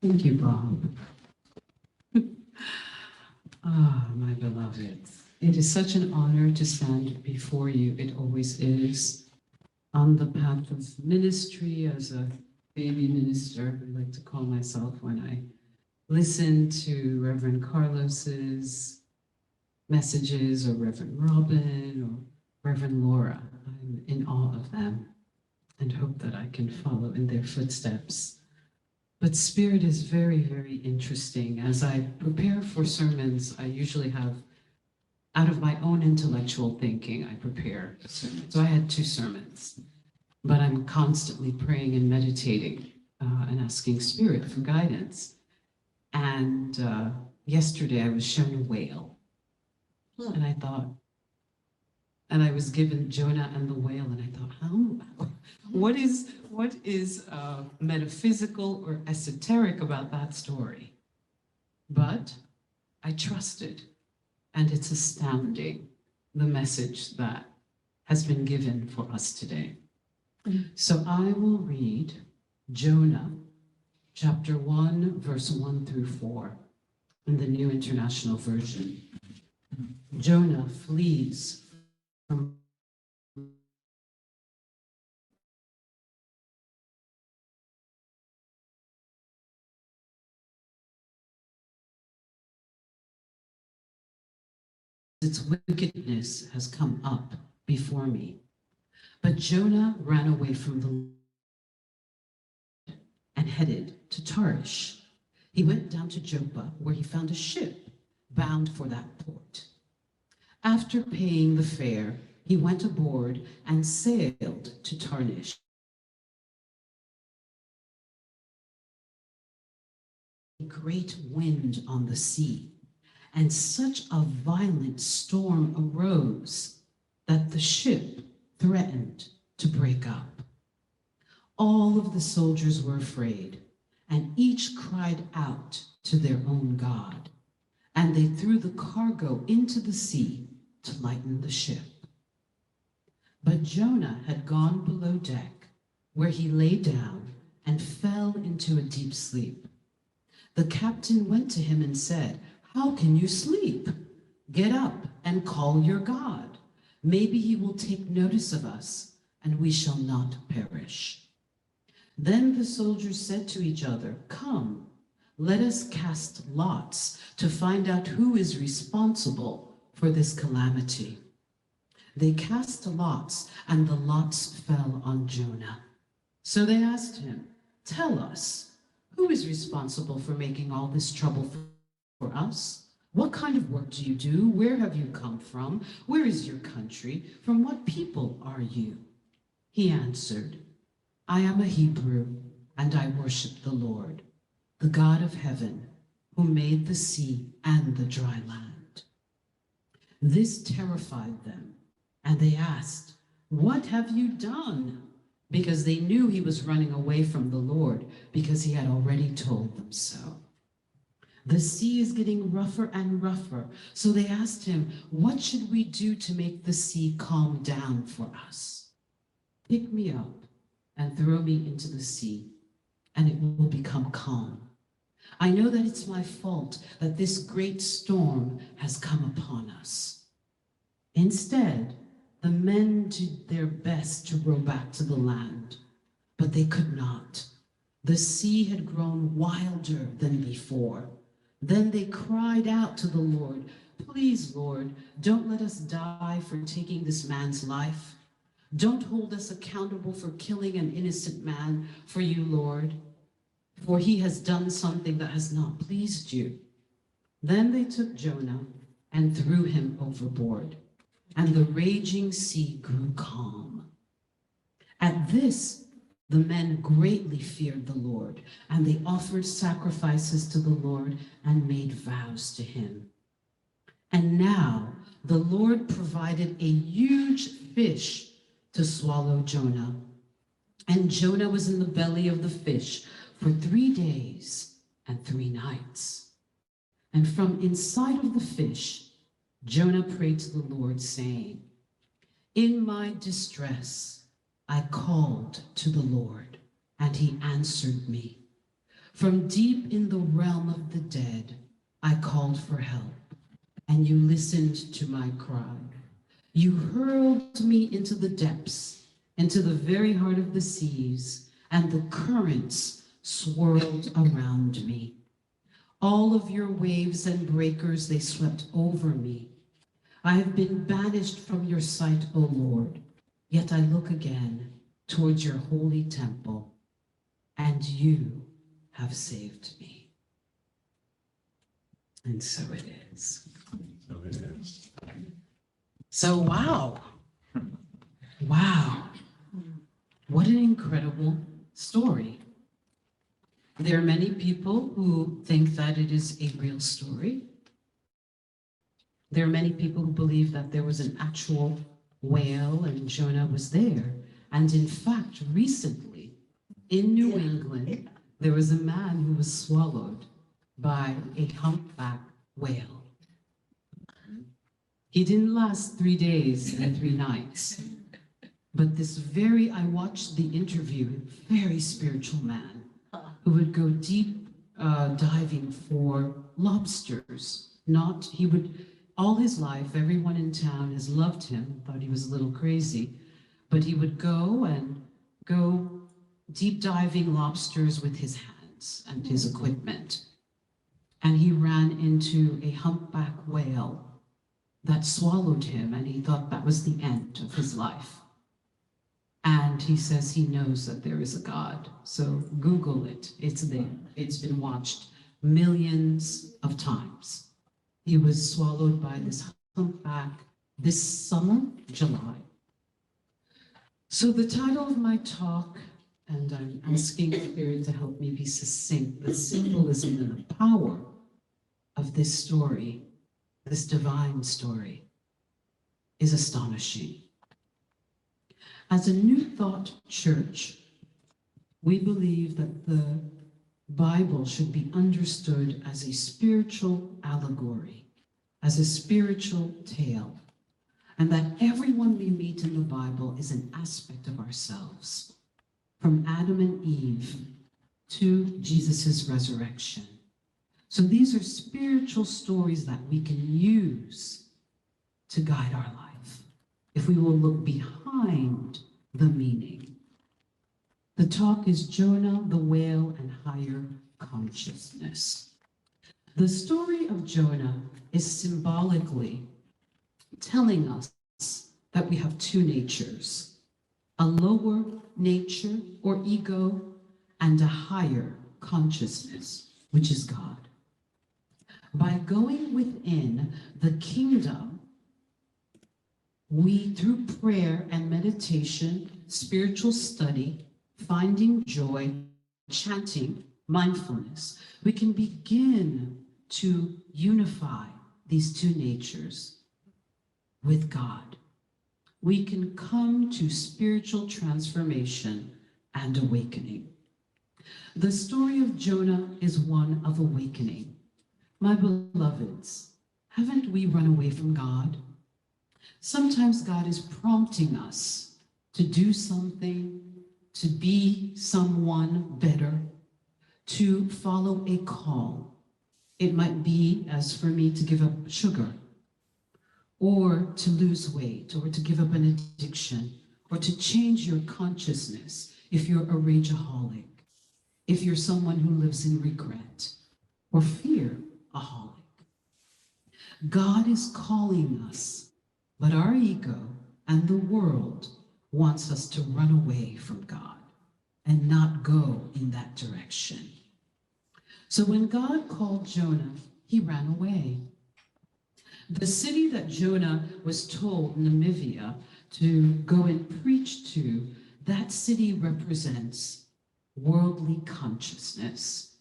Thank you, Bob. Ah, my beloveds. It is such an honor to stand before you. It always is. On the path of ministry as a baby minister, I like to call myself when I listen to Reverend Carlos's messages or Reverend Robin or Reverend Laura. I'm in awe of them and hope that I can follow in their footsteps. But spirit is very, very interesting. As I prepare for sermons, I usually have, out of my own intellectual thinking, I prepare a sermon. So I had 2 sermons, but I'm constantly praying and meditating and asking spirit for guidance. And yesterday I was shown a whale. And I thought, and I was given Jonah and the whale, and I thought, what is metaphysical or esoteric about that story? But I trusted, and it's astounding, the message that has been given for us today. So I will read Jonah, chapter 1, verse 1 through 4, in the New International Version. Jonah flees from its wickedness has come up before me. But Jonah ran away from the Lord and headed to Tarshish. He went down to Joppa, where he found a ship bound for that port. After paying the fare, he went aboard and sailed to Tarshish. A great wind on the sea, and such a violent storm arose that the ship threatened to break up. All of the soldiers were afraid, and each cried out to their own God, and they threw the cargo into the sea to lighten the ship. But Jonah had gone below deck, where he lay down and fell into a deep sleep. The captain went to him and said, "How can you sleep? Get up and call your God. Maybe he will take notice of us, and we shall not perish." Then the soldiers said to each other, "Come, let us cast lots to find out who is responsible for this calamity." They cast lots, and the lots fell on Jonah. So they asked him, "Tell us, who is responsible for making all this trouble for us? What kind of work do you do? Where have you come from? Where is your country? From what people are you?" He answered, "I am a Hebrew, and I worship the Lord, the God of heaven, who made the sea and the dry land." This terrified them, and they asked, "What have you done?" Because they knew he was running away from the Lord, because he had already told them so. The sea is getting rougher and rougher, so they asked him, "What should we do to make the sea calm down for us?" "Pick me up and throw me into the sea, and it will become calm. I know that it's my fault that this great storm has come upon us." Instead, the men did their best to row back to the land, but they could not. The sea had grown wilder than before. Then they cried out to the Lord, "Please, Lord, don't let us die for taking this man's life. Don't hold us accountable for killing an innocent man for you, Lord, for he has done something that has not pleased you." Then they took Jonah and threw him overboard, and the raging sea grew calm. At this, the men greatly feared the Lord, and they offered sacrifices to the Lord and made vows to him. And now the Lord provided a huge fish to swallow Jonah. And Jonah was in the belly of the fish for 3 days and 3 nights. And from inside of the fish, Jonah prayed to the Lord, saying, "In my distress, I called to the Lord, and he answered me. From deep in the realm of the dead, I called for help, and you listened to my cry. You hurled me into the depths, into the very heart of the seas, and the currents swirled around me. All of your waves and breakers, they swept over me. I have been banished from your sight, O Lord, yet I look again towards your holy temple, and you have saved me. And so it is. So it is. So, wow. Wow. What an incredible story. There are many people who think that it is a real story. There are many people who believe that there was an actual whale and Jonah was there. And in fact, recently in New England, there was a man who was swallowed by a humpback whale. He didn't last 3 days and 3 nights. But I watched the interview, very spiritual man who would go deep diving for lobsters. All his life, everyone in town has loved him, thought he was a little crazy, but he would go deep diving lobsters with his hands and his equipment. And he ran into a humpback whale that swallowed him, and he thought that was the end of his life. And he says he knows that there is a God. So Google it, it's there. It's been watched millions of times. He was swallowed by this humpback this summer, July. So the title of my talk, and I'm asking Spirit to help me be succinct, the symbolism and the power of this story, this divine story, is astonishing. As a New Thought church, we believe that the Bible should be understood as a spiritual allegory, as a spiritual tale, and that everyone we meet in the Bible is an aspect of ourselves, from Adam and Eve to Jesus's resurrection. So these are spiritual stories that we can use to guide our life, if we will look behind the meaning. The talk is Jonah, the whale, and higher consciousness. The story of Jonah is symbolically telling us that we have 2 natures, a lower nature or ego and a higher consciousness, which is God. By going within the kingdom, we, through prayer and meditation, spiritual study, finding joy, chanting, mindfulness, we can begin to unify these 2 natures with God. We can come to spiritual transformation and awakening. The story of Jonah is one of awakening. My beloveds, haven't we run away from God? Sometimes God is prompting us to do something, to be someone better, to follow a call. It might be, as for me, to give up sugar, or to lose weight, or to give up an addiction, or to change your consciousness if you're a rageaholic, if you're someone who lives in regret or fear-aholic. God is calling us, but our ego and the world wants us to run away from God and not go in that direction. So when God called Jonah, he ran away. The city that Jonah was told, Nineveh, to go and preach to, that city represents worldly consciousness.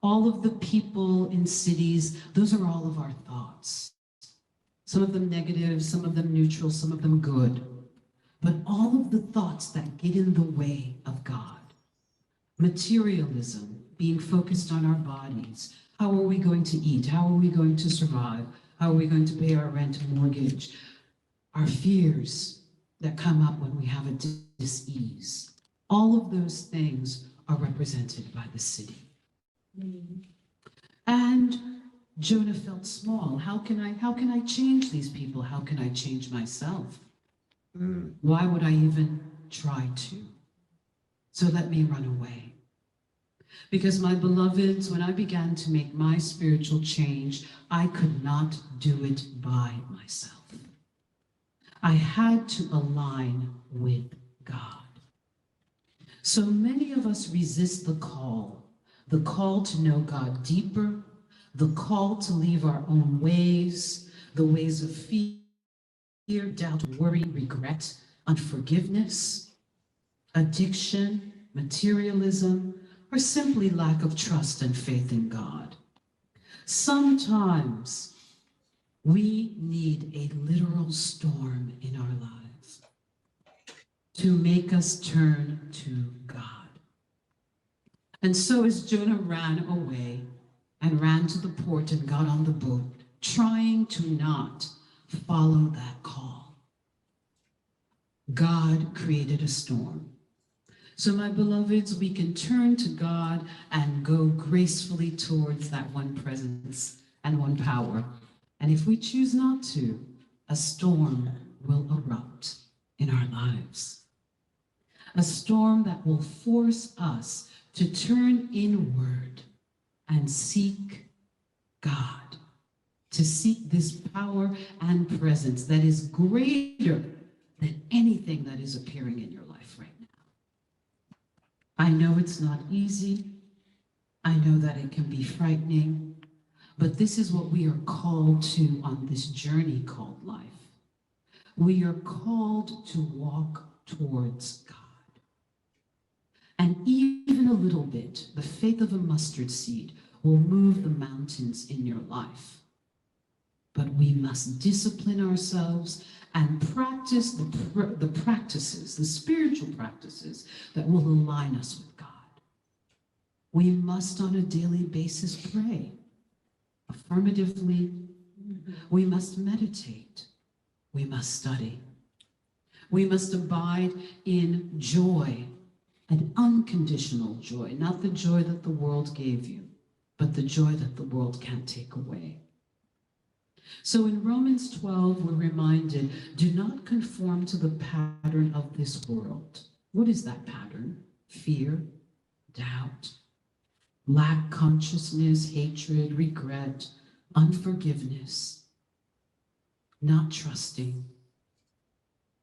All of the people in cities, those are all of our thoughts. Some of them negative, some of them neutral, some of them good. But all of the thoughts that get in the way of God. Materialism, being focused on our bodies. How are we going to eat? How are we going to survive? How are we going to pay our rent and mortgage? Our fears that come up when we have a dis-ease. All of those things are represented by the city. And Jonah felt small. How can I change these people? How can I change myself? Why would I even try to? So let me run away. Because my beloveds, when I began to make my spiritual change, I could not do it by myself. I had to align with God. So many of us resist the call to know God deeper, the call to leave our own ways, the ways of fear, doubt, worry, regret, unforgiveness, addiction, materialism, or simply lack of trust and faith in God. Sometimes we need a literal storm in our lives to make us turn to God. And so as Jonah ran away and ran to the port and got on the boat, trying to not follow that call, God created a storm. So my beloveds, we can turn to God and go gracefully towards that one presence and one power. And if we choose not to, a storm will erupt in our lives. A storm that will force us to turn inward and seek God, to seek this power and presence that is greater than anything that is appearing in your life right now. I know it's not easy. I know that it can be frightening, but this is what we are called to on this journey called life. We are called to walk towards God. And even a little bit, the faith of a mustard seed will move the mountains in your life. But we must discipline ourselves and practice the practices, the spiritual practices that will align us with God. We must on a daily basis pray affirmatively. We must meditate. We must study. We must abide in joy, an unconditional joy, not the joy that the world gave you, but the joy that the world can't take away. So in Romans 12, we're reminded, do not conform to the pattern of this world. What is that pattern? Fear, doubt, lack consciousness, hatred, regret, unforgiveness, not trusting.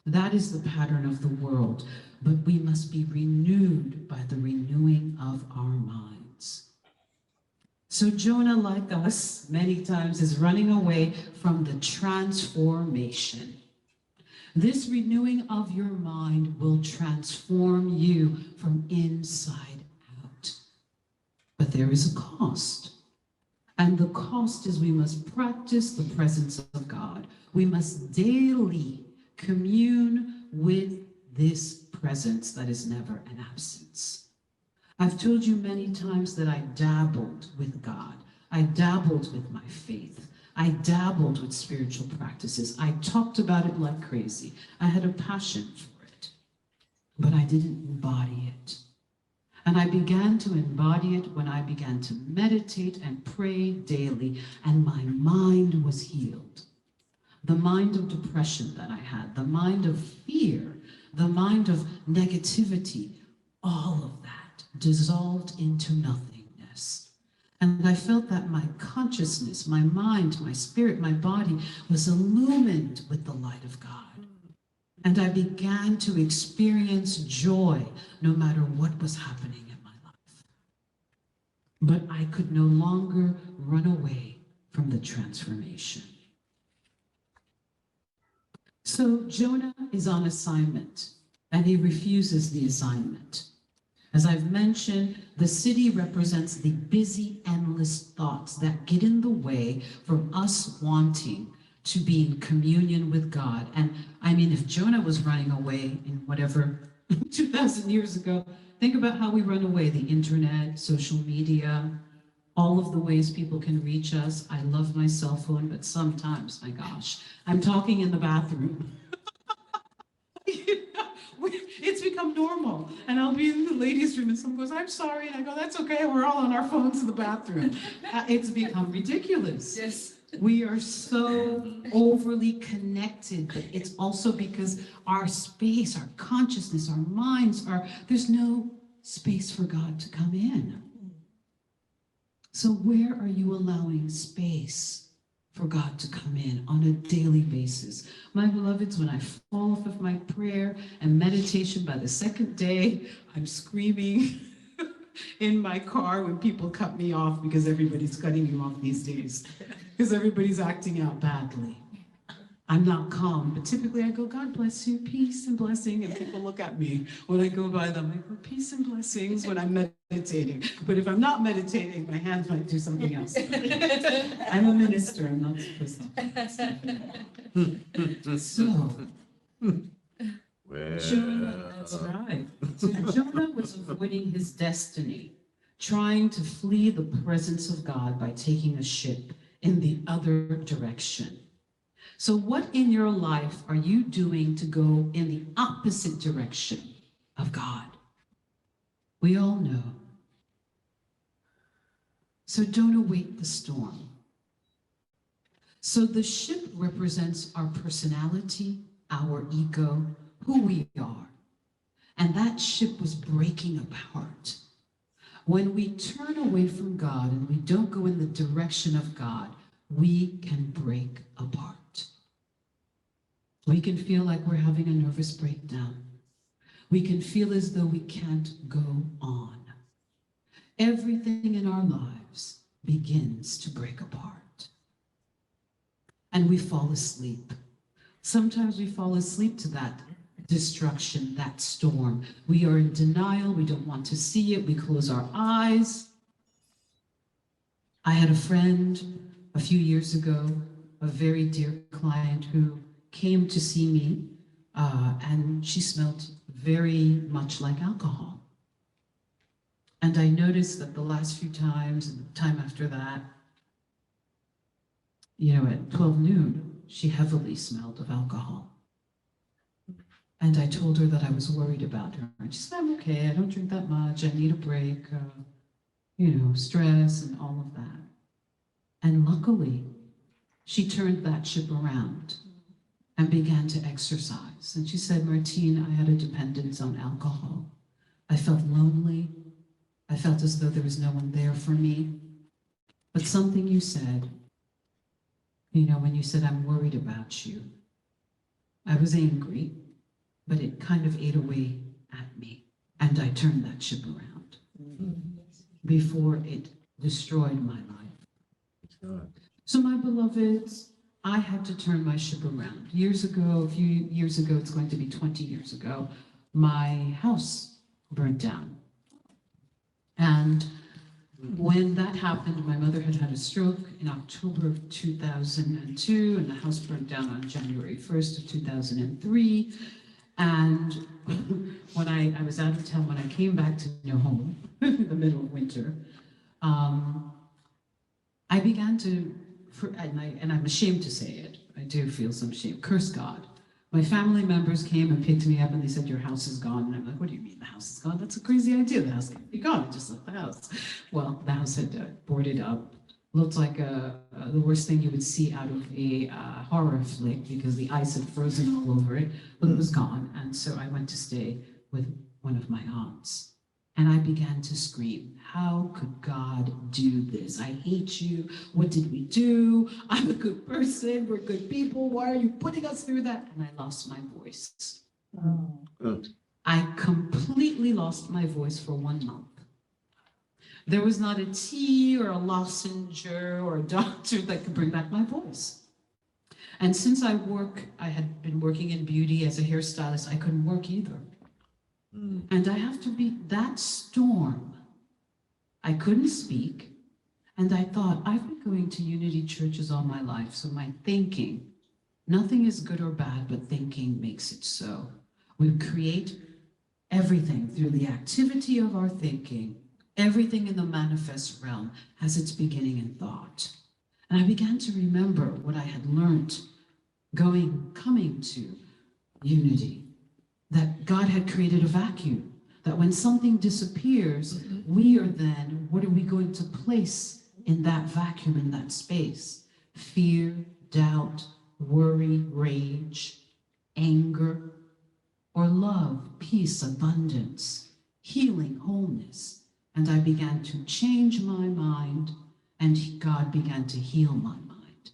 That is the pattern of the world, but we must be renewed by the renewing of our minds. So Jonah, like us, many times is running away from the transformation. This renewing of your mind will transform you from inside out. But there is a cost. And the cost is we must practice the presence of God. We must daily commune with this presence that is never an absence. I've told you many times that I dabbled with God. I dabbled with my faith. I dabbled with spiritual practices. I talked about it like crazy. I had a passion for it, but I didn't embody it. And I began to embody it when I began to meditate and pray daily, and my mind was healed. The mind of depression that I had, the mind of fear, the mind of negativity, all of that dissolved into nothingness. And I felt that my consciousness, my mind, my spirit, my body was illumined with the light of God. And I began to experience joy no matter what was happening in my life. But I could no longer run away from the transformation. So Jonah is on assignment, and he refuses the assignment. As I've mentioned, the city represents the busy, endless thoughts that get in the way from us wanting to be in communion with God. And I mean, if Jonah was running away in whatever 2,000 years ago, think about how we run away: the internet, social media, all of the ways people can reach us. I love my cell phone, but sometimes, my gosh, I'm talking in the bathroom. It's become normal. And I'll be in the ladies' room and someone goes, I'm sorry. And I go, that's okay. We're all on our phones in the bathroom. It's become ridiculous. Yes. We are so overly connected, but it's also because our space, our consciousness, our minds there's no space for God to come in. So where are you allowing space for God to come in on a daily basis? My beloveds, when I fall off of my prayer and meditation, by the second day, I'm screaming in my car when people cut me off, because everybody's cutting you off these days, because everybody's acting out badly. I'm not calm, but typically I go, God bless you, peace and blessing, and people look at me when I go by them. I go, peace and blessings when I'm meditating. But if I'm not meditating, my hands might do something else. I'm a minister, I'm not supposed to. So, Jonah, that's right. So Jonah was avoiding his destiny, trying to flee the presence of God by taking a ship in the other direction. So what in your life are you doing to go in the opposite direction of God? We all know. So don't await the storm. So the ship represents our personality, our ego, who we are. And that ship was breaking apart. When we turn away from God and we don't go in the direction of God, we can break apart. We can feel like we're having a nervous breakdown. We can feel as though we can't go on. Everything in our lives begins to break apart. And we fall asleep. Sometimes we fall asleep to that destruction, that storm. We are in denial. We don't want to see it. We close our eyes. I had a friend a few years ago, a very dear client who came to see me, and she smelled very much like alcohol. And I noticed that the last few times and the time after that, at 12 noon, she heavily smelled of alcohol. And I told her that I was worried about her. And she said, I'm okay, I don't drink that much, I need a break, stress and all of that. And luckily, she turned that ship around and began to exercise. And she said, Martine, I had a dependence on alcohol. I felt lonely. I felt as though there was no one there for me. But something you said, when you said, I'm worried about you, I was angry, but it kind of ate away at me. And I turned that ship around before it destroyed my life. So my beloveds, I had to turn my ship around. Years ago, a few years ago, it's going to be 20 years ago, my house burned down. And when that happened, my mother had had a stroke in October of 2002, and the house burned down on January 1st of 2003. And when I was out of town, when I came back to no home in the middle of winter, I began to, and I'm ashamed to say it, I do feel some shame, curse God. My family members came and picked me up and they said, your house is gone. And I'm like, what do you mean the house is gone? That's a crazy idea, the house can't be gone, I just left the house. Well, the house had boarded up, looked like the worst thing you would see out of a horror flick because the ice had frozen all over it, but it was gone. And so I went to stay with one of my aunts. And I began to scream, how could God do this? I hate you. What did we do? I'm a good person. We're good people. Why are you putting us through that? And I lost my voice. Oh. I completely lost my voice for 1 month. There was not a tea or a lozenge or a doctor that could bring back my voice. And since I had been working in beauty as a hairstylist, I couldn't work either. And I have to be that storm. I couldn't speak. And I thought, I've been going to Unity churches all my life, so my thinking, nothing is good or bad, but thinking makes it so. We create everything through the activity of our thinking. Everything in the manifest realm has its beginning in thought. And I began to remember what I had learned coming to Unity. that God had created a vacuum, that when something disappears, we are then, what are we going to place in that vacuum, in that space? Fear, doubt, worry, rage, anger, or love, peace, abundance, healing, wholeness. And I began to change my mind, and God began to heal my mind.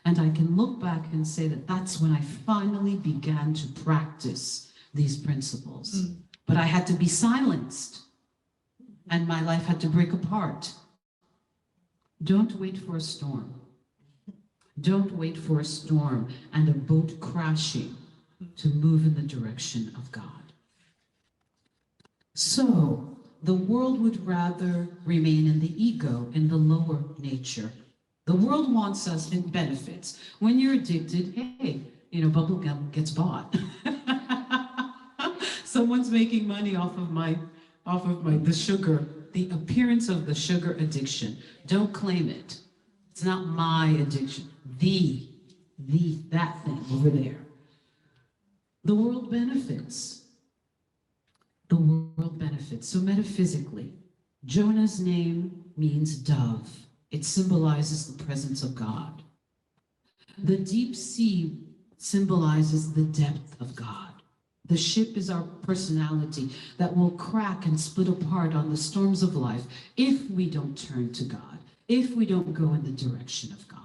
And I can look back and say that that's when I finally began to practice these principles. But I had to be silenced, and my life had to break apart. Don't wait for a storm. Don't wait for a storm and a boat crashing to move in the direction of God. So the world would rather remain in the ego, in the lower nature. The world wants us in benefits. When you're addicted, hey, bubble gum gets bought. Someone's making money off of the sugar, the appearance of the sugar addiction. Don't claim it. It's not my addiction. That thing over there. The world benefits. The world benefits. So metaphysically, Jonah's name means dove. It symbolizes the presence of God. The deep sea symbolizes the depth of God. The ship is our personality that will crack and split apart on the storms of life if we don't turn to God, if we don't go in the direction of God.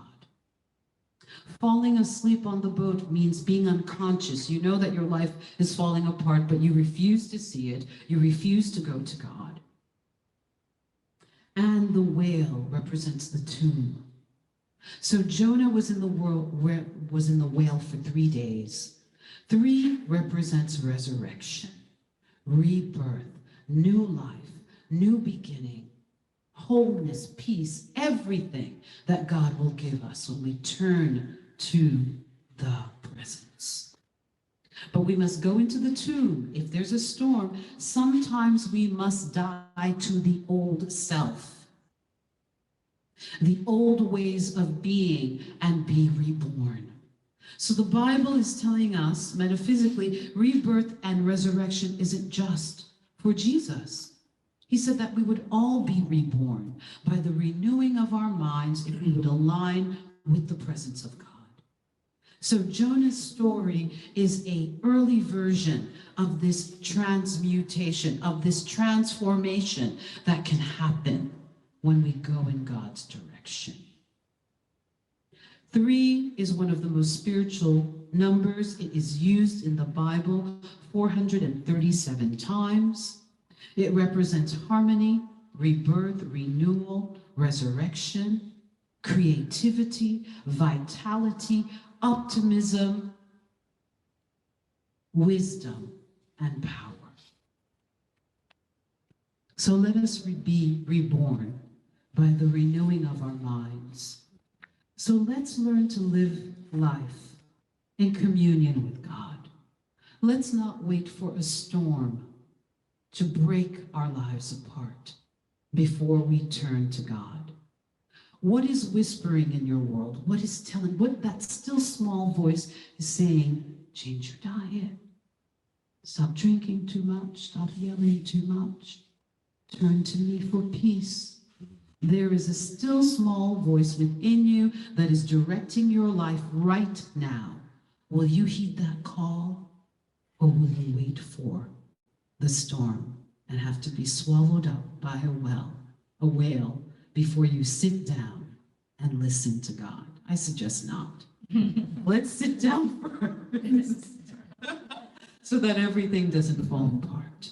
Falling asleep on the boat means being unconscious. You know that your life is falling apart, but you refuse to see it. You refuse to go to God. And the whale represents the tomb. So Jonah was in the whale for 3 days. 3 represents resurrection, rebirth, new life, new beginning, wholeness, peace, everything that God will give us when we turn to the presence. But we must go into the tomb. If there's a storm, sometimes we must die to the old self, the old ways of being, and be reborn. So the Bible is telling us, metaphysically, rebirth and resurrection isn't just for Jesus. He said that we would all be reborn by the renewing of our minds if we would align with the presence of God. So Jonah's story is an early version of this transmutation, of this transformation that can happen when we go in God's direction. 3 is one of the most spiritual numbers. It is used in the Bible 437 times. It represents harmony, rebirth, renewal, resurrection, creativity, vitality, optimism, wisdom, and power. So let us be reborn by the renewing of our minds. So let's learn to live life in communion with God. Let's not wait for a storm to break our lives apart before we turn to God. What is whispering in your world? What is telling, what that still small voice is saying? Change your diet. Stop drinking too much. Stop yelling too much. Turn to me for peace. There is a still small voice within you that is directing your life right now. Will you heed that call, or will you wait for the storm and have to be swallowed up by a whale before you sit down and listen to God? I suggest not. Let's sit down first so that everything doesn't fall apart.